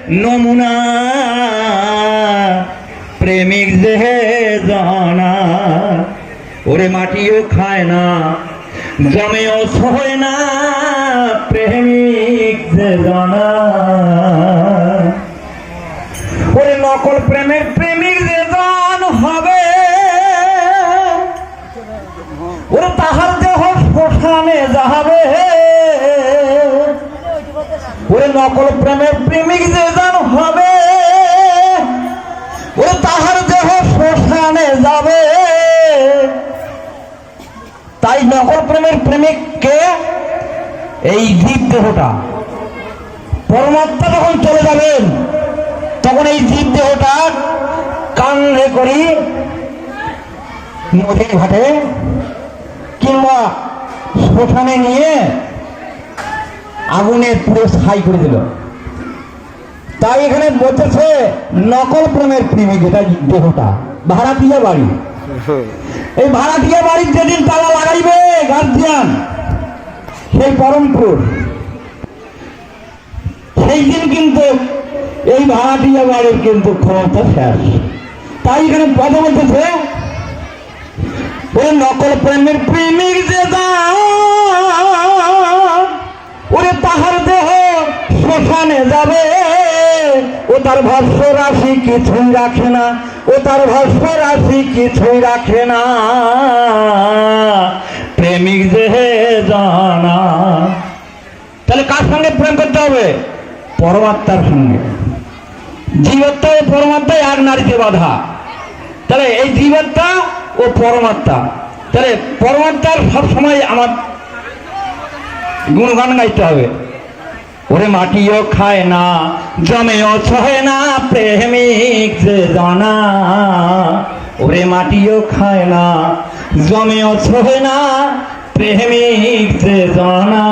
নমুনা প্রেমিক যে জানা ওরে মাটিও খায় না জমেও সয় না প্রেমিক যে জানা ওরে নকল প্রেমের প্রেমিক যে জান হবে ওরে তাহার দেহ শ্মশানে যাবে ওরে নকল প্রেমের প্রেমিক যে জান হবে ওরে তাহার দেহ শ্মশানে যাবে তাই নকল প্রেমের প্রেমিককে এই জীব দেহটা পরমাত্মা যখন চলে যাবেন তখন এই জীব দেহটা কান্ধে করি নদীর ঘাটে কিংবা শ্মশানে নিয়ে আগুনে পুরো ছাই করে দিল। তাই এখানে বলতেছে নকল প্রেমের প্রেমিক এটা দেহটা ভাড়াটিয়া বাড়ি। এই ভাড়াটিয়া বাড়ির যেদিন তালা লাগাইবে গার্জিয়ান সেই পরমপুর সেই দিন কিন্তু এই ভাড়াটিয়া বাড়ির কিন্তু ক্ষমতা শেষ। তাই এখানে কথা বলতেছে ওই নকল প্রেমের প্রেমিক যে ওরে তাহার দেহ শ্মশানে যাবে ও তার ভাষ্য রাশি কিছুই রাখে না ও তার ভাষ্য রাশি কিছুই রাখে না প্রেমিক যে জানা। তাহলে কার সঙ্গে প্রেম করতে হবে? পরমাত্মার সঙ্গে। জীবাত্মা ও পরমাত্মায় এক নারীতে বাধা। তাহলে এই জীবাত্মা ও পরমাত্মা, তাহলে পরমাত্মার সবসময় আমার গুণগান গাইতে হবে। ওরে মাটিও খায় না জমেও সহে না প্রেমিক যে জানা ওরে মাটিও খায় না জমেও সহে না প্রেমিক যে জানা।